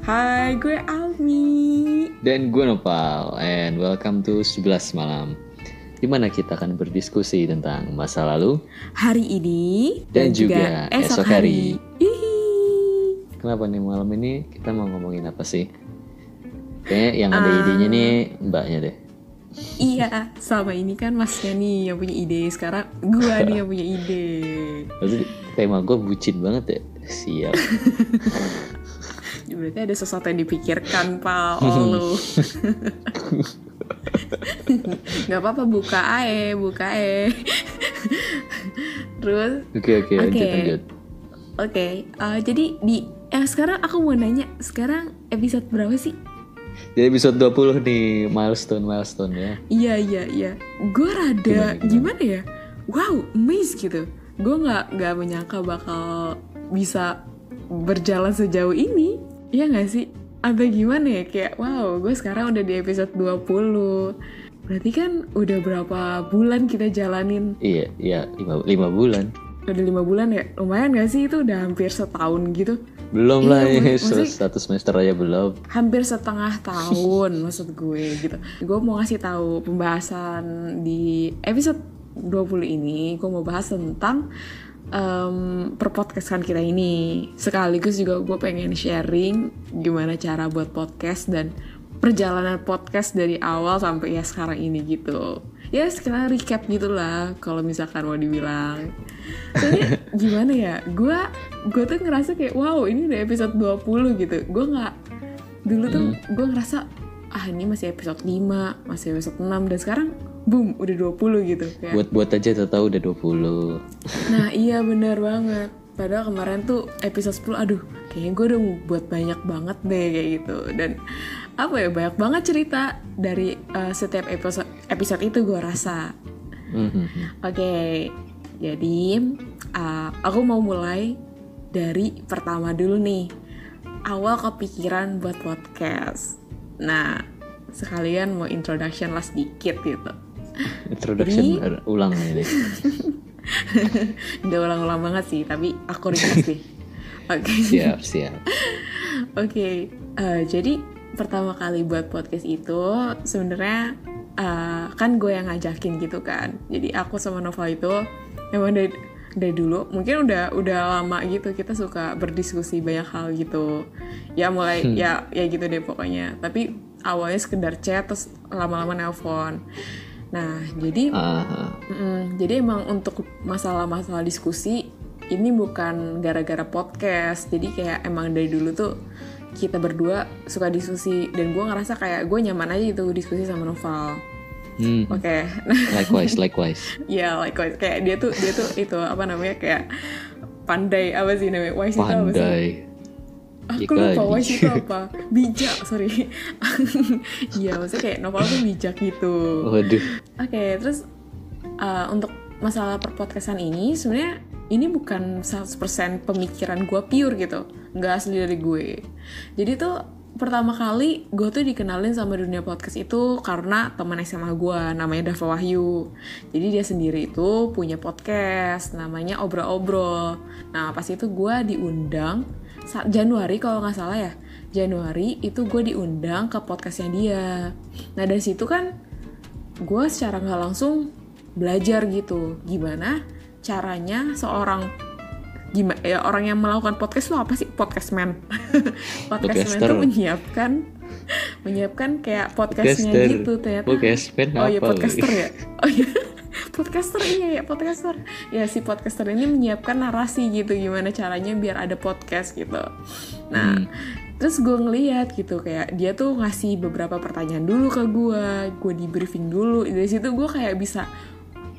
Hai, gue Almi. Dan gue Nopal, and welcome to 11 malam, di mana kita akan berdiskusi tentang masa lalu, Hari ini dan juga esok hari. Hihi. Kenapa nih malam ini kita mau ngomongin apa sih? Kayaknya yang ada idenya nih mbaknya deh. Iya, selama ini kan masnya nih yang punya ide. Sekarang gue nih yang punya ide. Berarti tema gue bucin banget ya? Siap. Berarti ada sesuatu yang dipikirkan, Pak. Lu. Gak apa-apa, buka ae. Terus Oke, lanjut. Oke, jadi sekarang aku mau nanya, sekarang episode berapa sih? Jadi episode 20 nih, milestone ya. Iya. Gue rada gimana ya? Wow, amazed gitu. Gue nggak menyangka bakal bisa berjalan sejauh ini. Iya nggak sih? Atau gimana ya? Kayak wow, gue sekarang udah di episode 20. Berarti kan udah berapa bulan kita jalanin? Iya, 5 bulan. Udah 5 bulan ya? Lumayan gak sih? Itu udah hampir setahun gitu. Belum lah, satu semester aja belum. Hampir setengah tahun maksud gue gitu. Gue mau ngasih tahu pembahasan di episode 20 ini. Gue mau bahas tentang perpodcastan kita ini. Sekaligus juga gue pengen sharing gimana cara buat podcast dan perjalanan podcast dari awal sampai ya sekarang ini gitu. Ya sekarang recap gitulah kalau misalkan mau dibilang. Soalnya gimana ya, gue tuh ngerasa kayak wow ini udah episode 20 gitu. Gue gak, dulu tuh gue ngerasa ini masih episode 5, masih episode 6, dan sekarang boom udah 20 gitu kayak. Buat aja tahu udah 20. Nah iya benar banget. Padahal kemarin tuh episode 10, aduh kayaknya gue udah buat banyak banget deh kayak gitu. Dan apa ya, banyak banget cerita dari setiap episode itu gue rasa. Oke, jadi aku mau mulai dari pertama dulu nih. Awal kepikiran buat podcast. Nah, sekalian mau introduction lah sedikit gitu. Introduction ulang ini. Udah ulang-ulang banget sih, tapi aku request sih. Oke. Siap. Oke, jadi pertama kali buat podcast itu sebenarnya kan gue yang ngajakin gitu kan. Jadi aku sama Nova itu emang dari dulu mungkin udah lama gitu kita suka berdiskusi banyak hal gitu. Ya mulai ya gitu deh pokoknya. Tapi awalnya sekedar chat terus lama-lama nelpon. Nah, jadi emang untuk masalah-masalah diskusi ini bukan gara-gara podcast. Jadi kayak emang dari dulu tuh kita berdua suka diskusi dan gue ngerasa kayak gue nyaman aja gitu diskusi sama Noval. Oke. Likewise. Ya, likewise. Kayak dia tuh itu apa namanya, kayak pandai apa sih namanya? Wise itu apa sih? Pandai. Aku lupa wise itu apa. Bijak, sorry. Iya, maksudnya kayak Noval tuh bijak gitu. Waduh. Oke, terus untuk masalah perpodcastan ini sebenarnya ini bukan 100% pemikiran gue pure gitu, nggak asli dari gue. Jadi tuh pertama kali gue tuh dikenalin sama dunia podcast itu karena teman SMA gue namanya Dava Wahyu. Jadi dia sendiri itu punya podcast namanya Obrol-Obrol. Nah pas itu gue diundang Januari kalau nggak salah ya, Januari itu gue diundang ke podcastnya dia. Nah dari situ kan gue secara nggak langsung belajar gitu gimana caranya orang yang melakukan podcast itu apa sih? Podcastman. Podcastman itu menyiapkan kayak podcastnya gitu ternyata. Podcastman apa? Oh iya podcaster ya. Oh iya podcaster. Ya si podcaster ini menyiapkan narasi gitu gimana caranya biar ada podcast gitu. Nah terus gue ngeliat gitu kayak dia tuh ngasih beberapa pertanyaan dulu ke gue di briefing dulu. Dari situ gue kayak bisa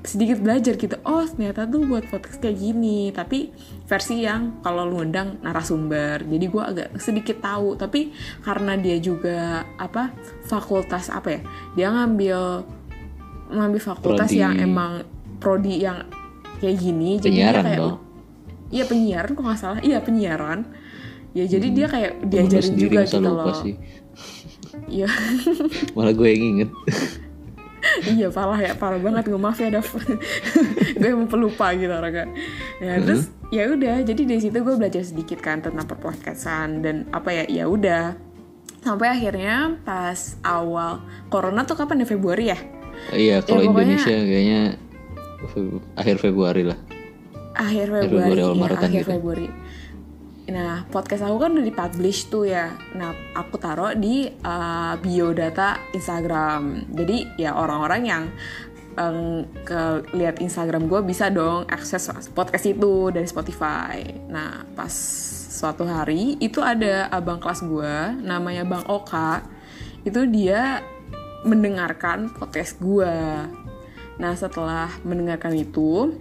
sedikit belajar gitu, oh ternyata tuh buat podcast kayak gini, tapi versi yang kalau lu undang narasumber. Jadi gue agak sedikit tahu, tapi karena dia juga fakultas dia ngambil fakultas prodi. Yang emang prodi yang kayak gini, jadi dia kayak iya penyiaran kok nggak salah, iya penyiaran ya, jadi dia kayak diajarin juga gitu loh. Iya. Malah gue yang inget. Iya parah banget gue, maaf ya Dav. Gue emang pelupa gitu orangnya. Ya terus ya udah, jadi dari situ gue belajar sedikit kan tentang perpodcastan dan apa ya udah. Sampai akhirnya pas awal corona tuh kapan ya, Februari ya? Iya, kalau Ya, pokoknya Indonesia kayaknya akhir Februari lah. Akhir Februari, awal ya, Maretan akhir gitu. Februari. Nah, podcast aku kan udah dipublish tuh ya. Nah, aku taruh di biodata Instagram. Jadi ya orang-orang yang lihat Instagram gue bisa dong akses podcast itu dari Spotify. Nah, pas suatu hari itu ada abang kelas gue, namanya Bang Oka. Itu dia mendengarkan podcast gue. Nah, setelah mendengarkan itu,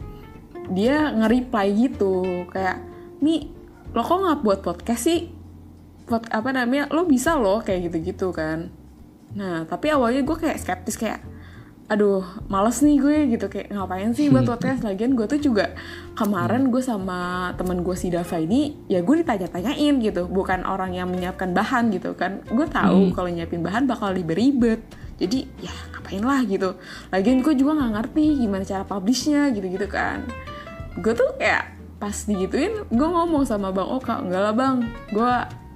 dia nge-reply gitu kayak, "Mi, lo kok nggak buat podcast sih? Lo bisa loh," kayak gitu-gitu kan. Nah, tapi awalnya gue kayak skeptis, kayak aduh males nih gue gitu, kayak ngapain sih buat podcast. Lagian gue tuh juga kemarin gue sama temen gue si Dava ini ya gue ditanya-tanyain gitu, bukan orang yang menyiapkan bahan gitu kan. Gue tahu kalau nyiapin bahan bakal ribet, jadi ya ngapain lah gitu. Lagian gue juga nggak ngerti gimana cara publishnya gitu-gitu kan. Gue tuh kayak pas digituin gue ngomong sama Bang Oka, "Enggak lah Bang, gue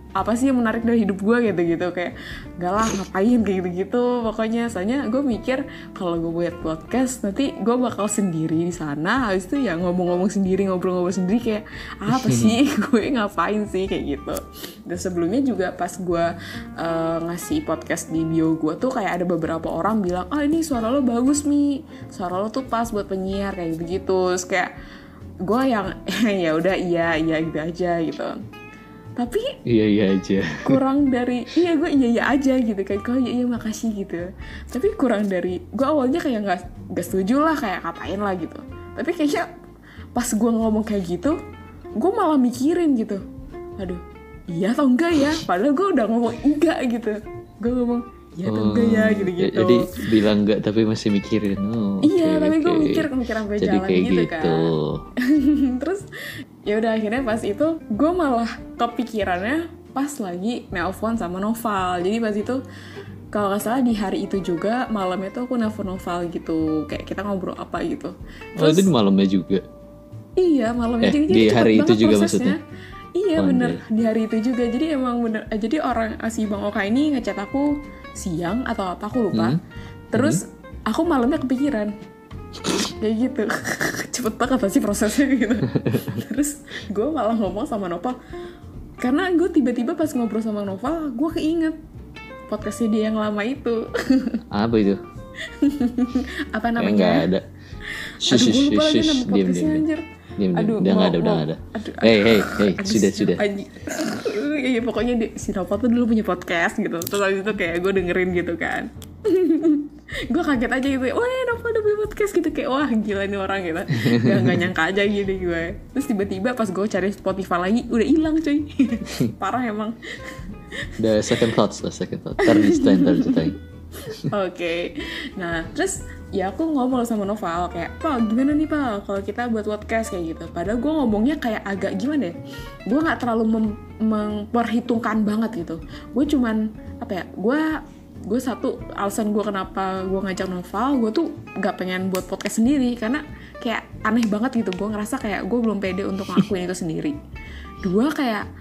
apa sih yang menarik dari hidup gue," gitu-gitu, kayak enggak lah ngapain kayak gitu-gitu. Pokoknya soalnya gue mikir kalau gue buat podcast nanti gue bakal sendiri di sana, habis itu ya ngomong-ngomong sendiri, ngobrol-ngobrol sendiri, kayak apa sih gue ngapain sih kayak gitu. Dan sebelumnya juga pas gue ngasih podcast di bio gue tuh kayak ada beberapa orang bilang, "Ini suara lo bagus Mi, suara lo tuh pas buat penyiar," kayak gitu-gitu. Terus kayak gue yang ya udah iya gitu aja gitu. Tapi iya aja. kurang dari gue iya aja gitu kan, kalau iya makasih gitu. Tapi kurang dari, gue awalnya kayak nggak setuju lah, kayak ngapain lah gitu. Tapi kayaknya pas gue ngomong kayak gitu, gue malah mikirin gitu, aduh iya atau enggak ya, padahal gue udah ngomong enggak gitu. Gue ngomong iya atau enggak ya gitu-gitu. Jadi bilang enggak tapi masih mikirin. Iya, tapi gue mikir sampai jadi jalan kayak gitu kan. Terus ya udah akhirnya pas itu gue malah kepikirannya pas lagi nelpon sama Noval. Jadi pas itu kalau nggak salah di hari itu juga malamnya tuh aku nelpon Noval gitu, kayak kita ngobrol apa gitu. Terus, itu di malamnya juga? Iya malamnya juga. Di hari itu juga prosesnya. Maksudnya? Iya bener, di hari itu juga. Jadi emang bener, jadi orang si Bang Oka ini ngechat aku siang atau apa aku lupa. Terus aku malamnya kepikiran kayak gitu. Cepet banget apa sih prosesnya gitu. Terus gue malah ngomong sama Noval, karena gue tiba-tiba pas ngobrol sama Noval gue keinget podcastnya dia yang lama itu. Apa itu? Apa namanya? Nggak ada. Aduh gue lupa lagi nama podcastnya anjir. Aduh, udah nggak ada. Hey, sudah. Iya pokoknya si Noval tuh dulu punya podcast gitu. Terus habis itu kayak gue dengerin gitu kan. Gue kaget aja gitu, wah Noval udah punya podcast gitu, kayak wah gila nih orang gitu. Gak nyangka aja gitu gue. Terus tiba-tiba pas gue cari Spotify lagi udah hilang cuy. Parah emang. Udah second thoughts. Ntar diceritain. Oke. Nah terus ya aku ngomong sama Noval kayak, "Pak gimana nih Pak kalau kita buat podcast kayak gitu." Padahal gue ngomongnya kayak agak gimana ya, gue gak terlalu memperhitungkan banget gitu. Gue cuman apa ya, gue satu alasan gue kenapa gue ngajak Noval, gue tuh gak pengen buat podcast sendiri karena kayak aneh banget gitu. Gue ngerasa kayak gue belum pede untuk ngelakuin itu sendiri. Dua, kayak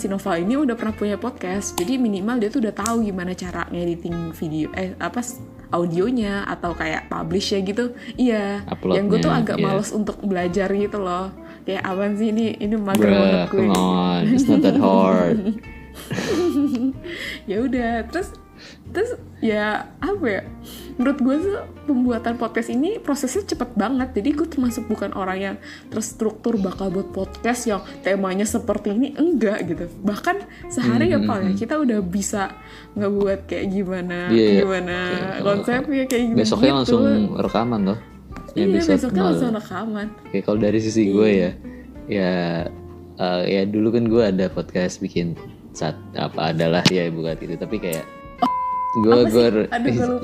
si Noval ini udah pernah punya podcast, jadi minimal dia tuh udah tahu gimana cara ngediting video audionya atau kayak publishnya gitu. Iya. Uploadnya, yang gue tuh agak males untuk belajar gitu loh, kayak apaan sih ini mager banget gue. Come on, it's not that hard. Ya udah, terus ya apa ya, menurut gue tuh pembuatan podcast ini prosesnya cepet banget. Jadi gue termasuk bukan orang yang terstruktur bakal buat podcast yang temanya seperti ini, enggak gitu. Bahkan sehari ya Pak ya kita udah bisa ngebuat kayak gimana konsepnya kayak gitu. Besoknya langsung rekaman loh. Iya besoknya langsung rekaman. Kayak kalau dari sisi gue ya dulu kan gue ada podcast bikin adalah ya bukan gitu, tapi kayak gue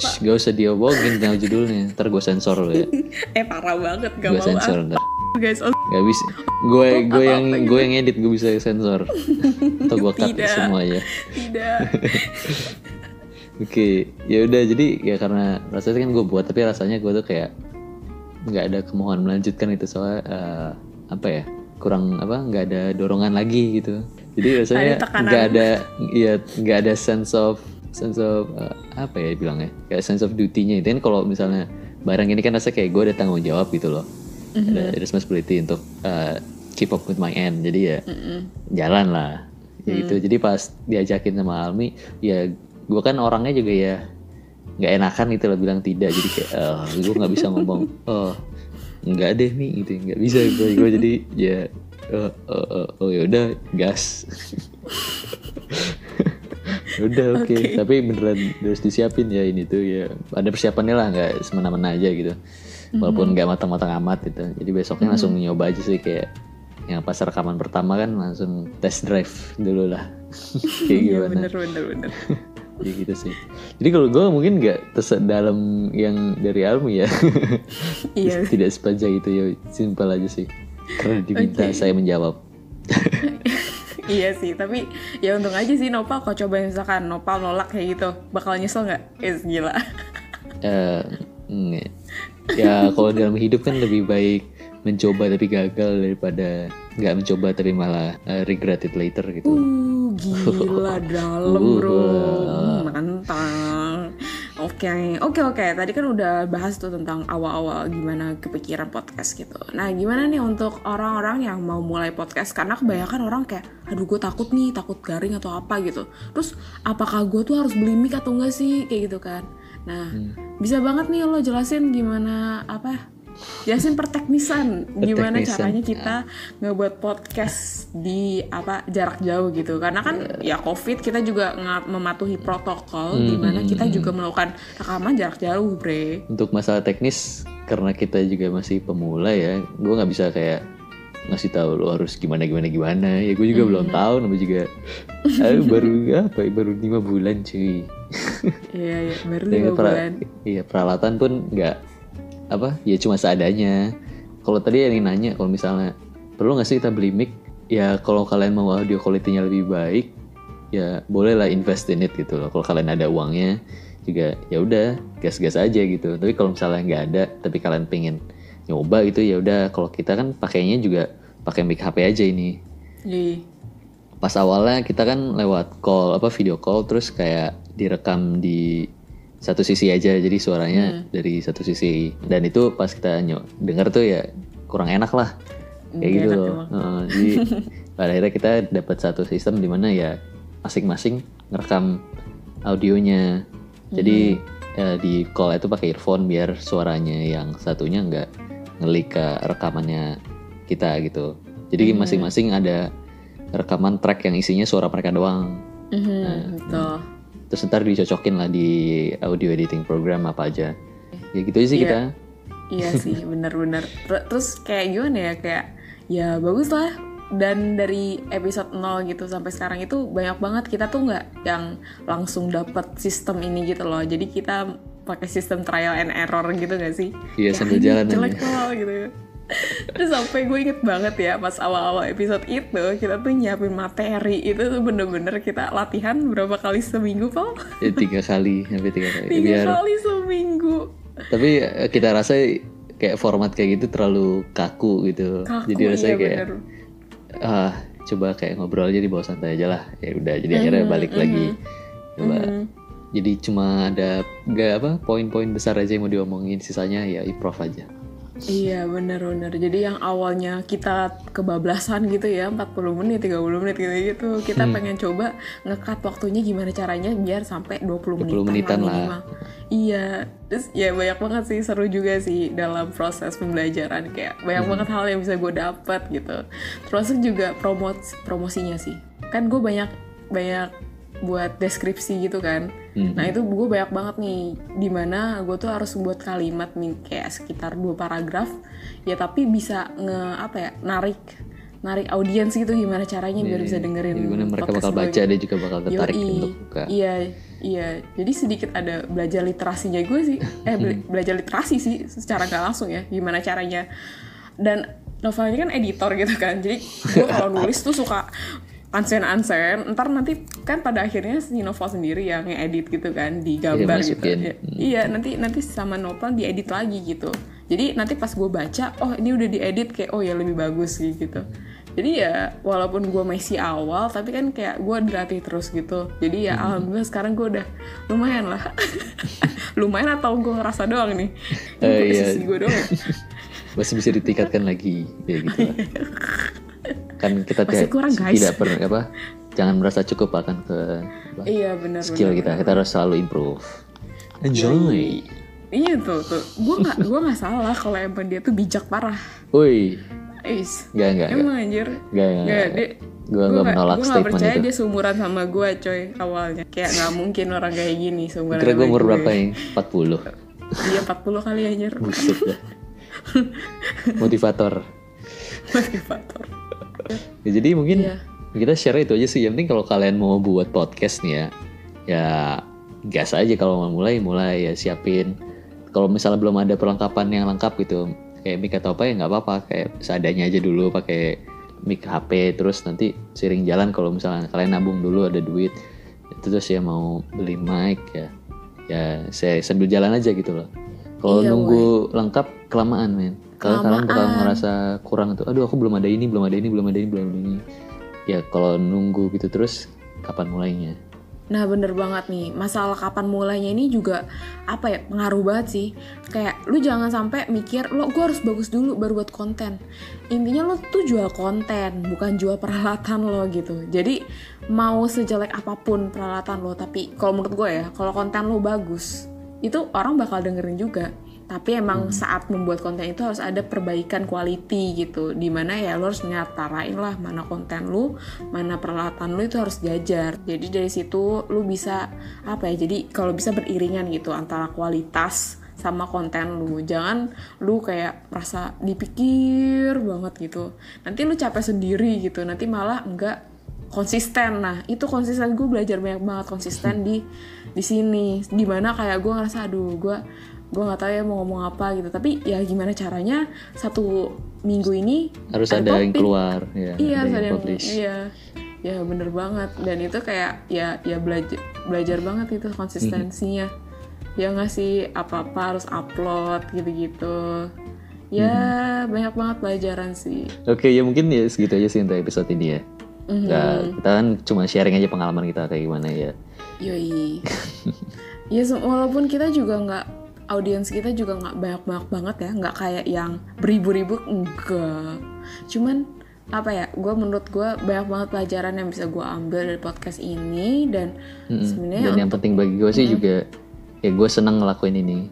gak usah diobongin tentang judulnya, ntar gue sensor lo ya. Parah banget, gak mau sensor ntar. Guys, gak bisa. Gue yang edit, gue bisa sensor. Atau gue cut semua aja. Tidak. Oke, ya udah jadi ya karena rasanya kan gue buat tapi rasanya gue tuh kayak nggak ada kemauan melanjutkan itu soalnya apa ya kurang apa nggak ada dorongan lagi gitu. Jadi rasanya nggak ada sense of apa ya bilangnya kayak sense of duty-nya itu kan kalau misalnya barang ini kan rasanya kayak gue ada tanggung jawab gitu loh. Ada responsibility untuk keep up with my end. Jadi ya jalan lah. Ya itu. Jadi pas diajakin sama Almi, ya gue kan orangnya juga ya nggak enakan gitu loh bilang tidak. Jadi kayak gue nggak bisa ngomong nggak deh nih gitu. Nggak bisa gue jadi ya ya udah gas. Udah oke. Tapi beneran harus disiapin ya ini tuh ya. Ada persiapannya lah nggak semena-mena aja gitu. Walaupun nggak matang-matang amat gitu. Jadi besoknya langsung nyoba aja sih kayak yang pas rekaman pertama kan langsung test drive dulu lah. Kayak gimana. Bener. Ya gitu sih. Jadi kalau gue mungkin nggak dalam yang dari Almi ya. Iya. Tidak sepanjang itu ya. Simpel aja sih. Karena diminta saya menjawab. Iya sih, tapi ya untung aja sih Nopal kalau coba misalkan Nopal nolak kayak gitu, bakal nyesel nggak? Gila. Ya kalau dalam hidup kan lebih baik mencoba tapi gagal daripada nggak mencoba tapi malah regret it later gitu. Gila dalam bro, mantap. Oke. Tadi kan udah bahas tuh tentang awal-awal gimana kepikiran podcast gitu. Nah gimana nih untuk orang-orang yang mau mulai podcast? Karena kebanyakan orang kayak, aduh gue takut garing atau apa gitu. Terus apakah gue tuh harus beli mic atau enggak sih? Kayak gitu kan. Nah bisa banget nih lo jelasin gimana jelasin perteknisan gimana caranya kita ngebuat podcast di jarak jauh gitu, karena kan ya COVID kita juga mematuhi protokol dimana kita juga melakukan rekaman jarak jauh bre. Untuk masalah teknis karena kita juga masih pemula ya, gue nggak bisa kayak ngasih tahu lo harus gimana ya gue juga belum tahu, namanya juga baru 5 bulan cuy. Iya baru 5 bulan. Iya peralatan pun nggak ya cuma seadanya. Kalau tadi yang nanya kalau misalnya perlu nggak sih kita beli mic, ya kalau kalian mau audio quality-nya lebih baik ya boleh lah invest in it gitu loh. Kalau kalian ada uangnya juga ya udah gas-gas aja gitu. Tapi kalau misalnya nggak ada tapi kalian pengen nyoba gitu ya udah, kalau kita kan pakainya juga pakai mic HP aja ini. Pas awalnya kita kan lewat video call terus kayak direkam di satu sisi aja, jadi suaranya dari satu sisi, dan itu pas kita denger tuh ya kurang enak lah kayak gitu loh. Jadi pada akhirnya kita dapat satu sistem di mana ya masing-masing ngerekam audionya. Jadi di call itu pakai earphone biar suaranya yang satunya nggak ngelik ke rekamannya kita gitu. Jadi masing-masing ada rekaman track yang isinya suara mereka doang. Betul. Terus ntar dicocokin lah di audio editing program apa aja. Ya gitu aja sih kita. Iya sih, benar-benar. Terus kayak gimana ya, kayak ya bagus lah. Dan dari episode 0 gitu sampai sekarang itu banyak banget kita tuh nggak yang langsung dapet sistem ini gitu loh. Jadi kita pakai sistem trial and error gitu gak sih? Iya, sambil jalan aja. Jelek gitu. Terus sampai gue inget banget ya pas awal-awal episode itu kita tuh nyiapin materi itu tuh bener-bener kita latihan berapa kali seminggu Paul? Ya 3 kali sampai 3 kali. 3 kali seminggu. Tapi kita rasa kayak format kayak gitu terlalu kaku gitu. Jadi rasanya kayak coba kayak ngobrol aja di bawah santai aja lah. Ya udah jadi akhirnya balik lagi. Coba. Jadi cuma ada poin-poin besar aja yang mau diomongin, sisanya ya improv aja. Iya benar-benar. Jadi yang awalnya kita kebablasan gitu ya 40 menit, 30 menit gitu. Kita pengen coba nge-cut waktunya gimana caranya biar sampai 20 menitan lah. Iya. Terus ya banyak banget sih, seru juga sih dalam proses pembelajaran. Kayak banyak banget hal yang bisa gue dapet gitu. Terus juga promosinya sih. Kan gue banyak buat deskripsi gitu kan. Nah itu gue banyak banget nih dimana gue tuh harus membuat kalimat nih kayak sekitar 2 paragraf ya, tapi bisa narik audiens gitu, gimana caranya biar bisa dengerin gimana mereka bakal baca, dia juga bakal tertarik untuk buka. Iya jadi sedikit ada belajar literasinya gue sih belajar literasi sih secara gak langsung ya, gimana caranya. Dan Nova ini kan editor gitu kan, jadi gue kalau nulis tuh suka Ansen, ntar nanti kan pada akhirnya si Novel sendiri yang ngedit gitu kan di gambar gitu. Iya, nanti sama Novel diedit lagi gitu. Jadi nanti pas gue baca, oh ini udah diedit kayak oh ya lebih bagus gitu. Jadi ya walaupun gue masih awal, tapi kan kayak gue dilatih terus gitu. Jadi ya alhamdulillah sekarang gue udah lumayan lah. Lumayan atau gue ngerasa doang nih? Posisi gue doang. Masih bisa ditingkatkan lagi ya gitu lah. Kan kita tidak pernah jangan merasa cukup akan ke skill kita harus selalu improve. Enjoy. Iya tuh gue nggak salah kalau emang dia tuh bijak parah. Woi. Enggak. Emang anjir. Enggak. Gue menolak statement itu. Gue nggak percaya dia seumuran sama gue coy awalnya. Kayak nggak mungkin orang kayak gini seumuran. Kira gue umur berapa nih? 40. Iya 40 kali anjir. Buset dah. Motivator. Ya, jadi mungkin kita share itu aja sih. Yang penting kalau kalian mau buat podcast nih ya gas aja. Kalau mau mulai ya siapin. Kalau misalnya belum ada perlengkapan yang lengkap gitu, kayak mic atau apa ya nggak apa-apa, kayak seadanya aja dulu pakai mic HP, terus nanti sering jalan kalau misalnya kalian nabung dulu ada duit, terus ya mau beli mic ya saya sambil jalan aja gitu loh. Kalau nunggu lengkap kelamaan men. Kalau kalian bakal ngerasa kurang tuh, aduh aku belum ada ini. Ya kalau nunggu gitu terus kapan mulainya? Nah bener banget nih, masalah kapan mulainya ini juga pengaruh banget sih. Kayak lu jangan sampai mikir gue harus bagus dulu baru buat konten. Intinya lo tuh jual konten, bukan jual peralatan lo gitu. Jadi mau sejelek apapun peralatan lo, tapi kalau menurut gue ya, kalau konten lo bagus, itu orang bakal dengerin juga. Tapi emang saat membuat konten itu harus ada perbaikan quality gitu, dimana ya lo harus nyatarain lah mana konten lu, mana peralatan lu itu harus jajar. Jadi dari situ lu bisa jadi kalau bisa beriringan gitu antara kualitas sama konten lu. Jangan lu kayak merasa dipikir banget gitu, nanti lu capek sendiri gitu, nanti malah enggak konsisten. Nah itu konsisten, gue belajar banyak banget konsisten di sini, dimana kayak gue ngerasa gue nggak tahu ya mau ngomong apa gitu, tapi ya gimana caranya 1 minggu ini harus ada yang keluar harus ada yang publish. Ya bener banget, dan itu kayak ya belajar banget itu konsistensinya. Ya ngasih apa-apa harus upload gitu-gitu ya. Banyak banget pelajaran sih. Oke, ya mungkin ya segitu aja sih untuk episode ini ya. Nah, kita kan cuma sharing aja pengalaman kita kayak gimana ya. Yoi. Ya walaupun kita juga nggak, audiens kita juga nggak banyak banget ya, nggak kayak yang beribu-ribu, enggak. Cuman gue menurut gue banyak banget pelajaran yang bisa gue ambil dari podcast ini, dan sebenarnya dan yang penting bagi gue sih juga ya gue senang ngelakuin ini.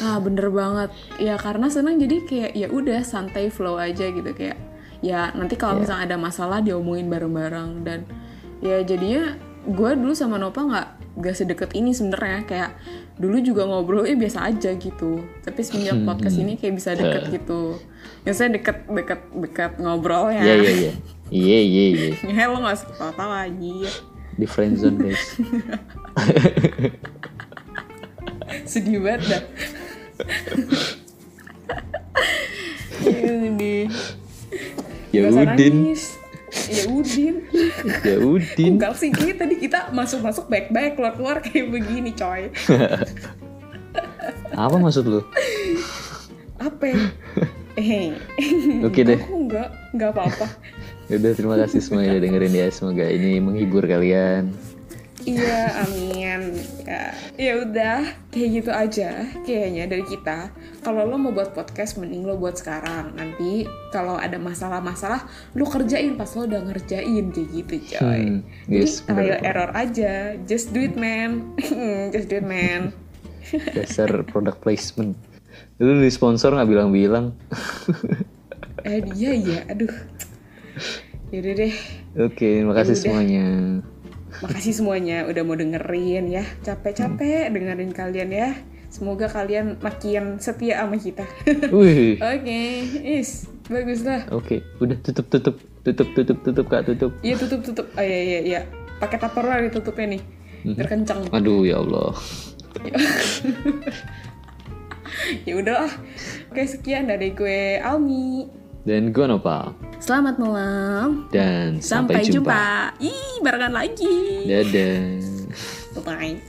Nah bener banget ya, karena senang jadi kayak ya udah santai flow aja gitu, kayak ya nanti kalau misalnya ada masalah diomongin bareng-bareng. Dan ya jadinya gue dulu sama Nova nggak sedekat ini sebenarnya, kayak dulu juga ngobrol biasa aja gitu, tapi semenjak podcast ini kayak bisa deket gitu. Yang saya deket ngobrol ya. Iya. Ya lo nggak suka tawa aja. Di friendzone guys. Sedih banget dah. Ini. Ya Udin. Enggak sih, tadi kita masuk baik-baik, keluar kayak begini coy. Apa maksud lu? Apa? Oke deh. Enggak apa-apa. Udah, terima kasih semua yang udah dengerin ya. Semoga ini menghibur kalian. Iya, amin. Ya udah, kayak gitu aja kayaknya dari kita. Kalau lo mau buat podcast, mending lo buat sekarang. Nanti kalau ada masalah-masalah, lo kerjain pas lo udah ngerjain kayak gitu, coy. Jadi trial error aja. Just do it, man. Dasar product placement. Lu di sponsor nggak bilang-bilang. Iya. Aduh. Yaudah deh. Oke, terima kasih semuanya. Makasih semuanya udah mau dengerin ya. Capek-capek dengerin kalian ya. Semoga kalian makin setia sama kita. Oke, bagus lah. Oke, udah tutup Kak, tutup. Iya, tutup. Oh iya. Pakai tupperware ditutupnya nih. Biar kencang. Aduh, ya Allah. Ya udahlah. Oke, sekian dari gue Almi dan gue Nopal. Selamat malam. Dan sampai jumpa. Ih, barengan lagi. Dadah. Bye-bye.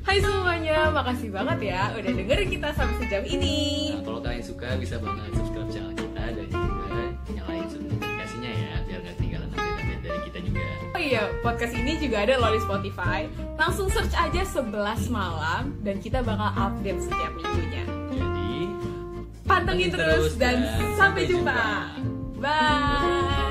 Hai semuanya, makasih banget ya udah dengerin kita sampai sejam ini. Nah, kalau kalian suka bisa banget subscribe channel kita dan juga nyalain notifikasinya ya biar gak ketinggalan update-update dari kita juga. Oh iya, podcast ini juga ada loh di Spotify. Langsung search aja 11 malam dan kita bakal update setiap minggunya. Jadi pantengin terus dan sampai jumpa. Bye.